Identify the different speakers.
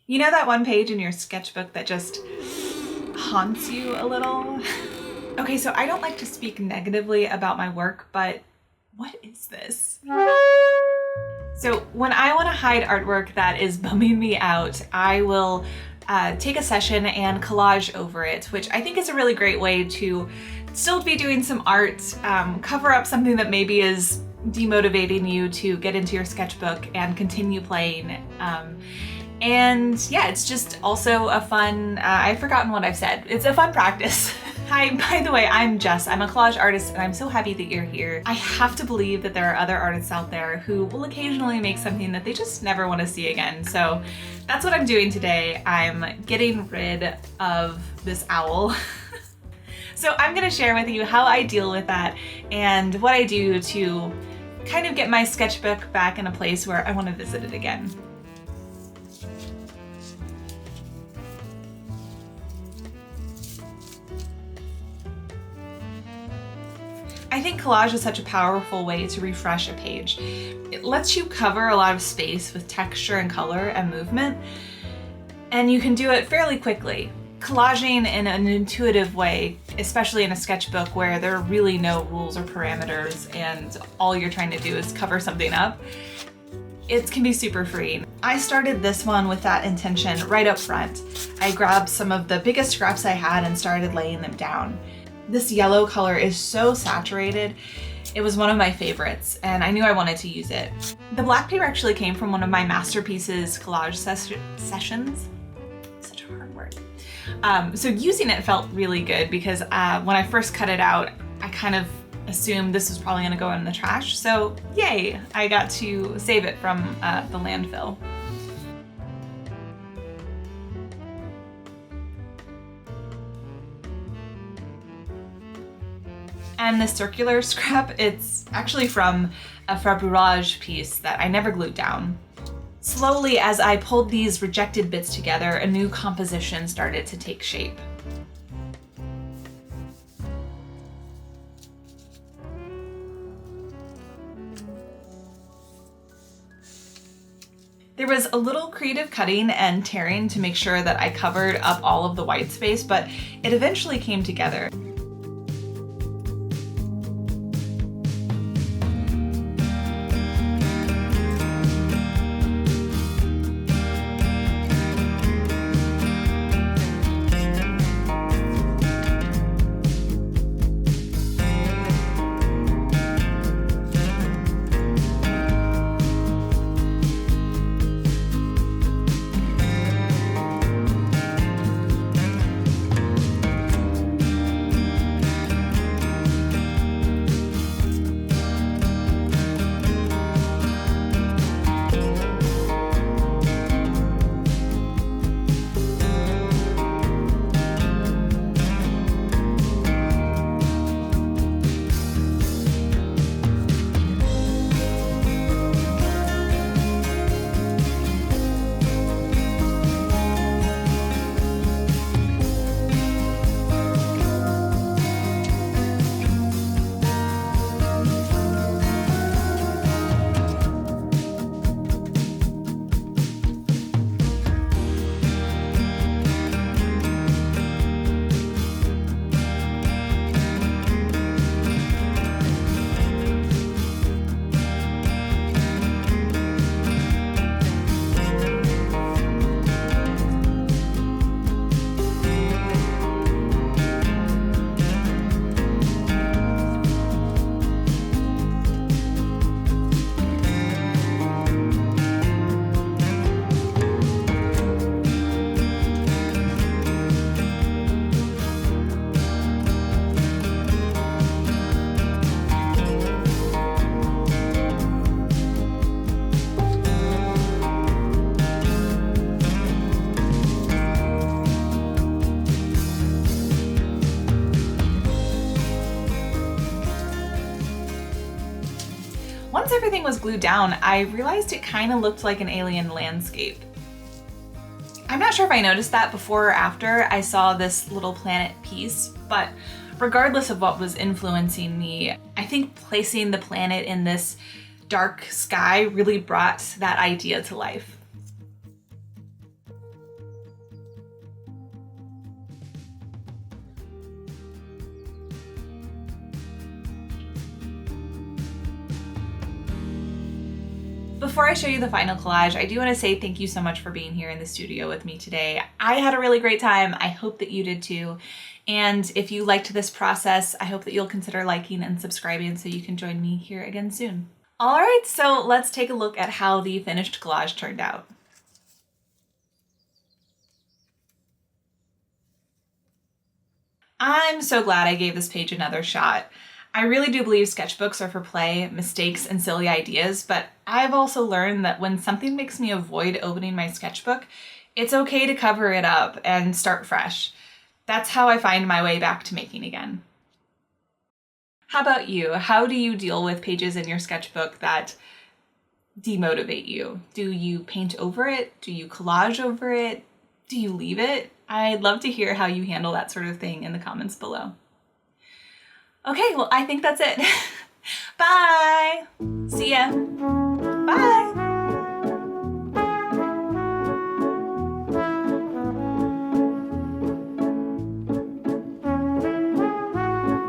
Speaker 1: You know that one page in your sketchbook that just haunts you a little? Okay, so I don't like to speak negatively about my work, but what is this? So when I want to hide artwork that is bumming me out, I will take a session and collage over it, which I think is a really great way to still be doing some art, cover up something that maybe is demotivating you to get into your sketchbook and continue playing. And yeah, it's just also a fun, I've forgotten what I've said. It's a fun practice. Hi, by the way, I'm Jess. I'm a collage artist and I'm so happy that you're here. I have to believe that there are other artists out there who will occasionally make something that they just never want to see again. So that's what I'm doing today. I'm getting rid of this owl. So I'm gonna share with you how I deal with that and what I do to kind of get my sketchbook back in a place where I want to visit it again. I think collage is such a powerful way to refresh a page. It lets you cover a lot of space with texture and color and movement, and you can do it fairly quickly. Collaging in an intuitive way, especially in a sketchbook where there are really no rules or parameters and all you're trying to do is cover something up, it can be super freeing. I started this one with that intention right up front. I grabbed some of the biggest scraps I had and started laying them down. This yellow color is so saturated. It was one of my favorites and I knew I wanted to use it. The black paper actually came from one of my masterpieces collage sessions. Such a hard word. So using it felt really good because when I first cut it out, I kind of assumed this was probably gonna go in the trash. So yay, I got to save it from the landfill. And the circular scrap, it's actually from a Fabrage piece that I never glued down. Slowly, as I pulled these rejected bits together, a new composition started to take shape. There was a little creative cutting and tearing to make sure that I covered up all of the white space, but it eventually came together. Once everything was glued down, I realized it kind of looked like an alien landscape. I'm not sure if I noticed that before or after I saw this little planet piece, but regardless of what was influencing me, I think placing the planet in this dark sky really brought that idea to life. Before I show you the final collage, I do want to say thank you so much for being here in the studio with me today. I had a really great time. I hope that you did too. And if you liked this process, I hope that you'll consider liking and subscribing so you can join me here again soon. All right, so let's take a look at how the finished collage turned out. I'm so glad I gave this page another shot. I really do believe sketchbooks are for play, mistakes, and silly ideas, but I've also learned that when something makes me avoid opening my sketchbook, it's okay to cover it up and start fresh. That's how I find my way back to making again. How about you? How do you deal with pages in your sketchbook that demotivate you? Do you paint over it? Do you collage over it? Do you leave it? I'd love to hear how you handle that sort of thing in the comments below. Okay, well, I think that's it. Bye! See ya!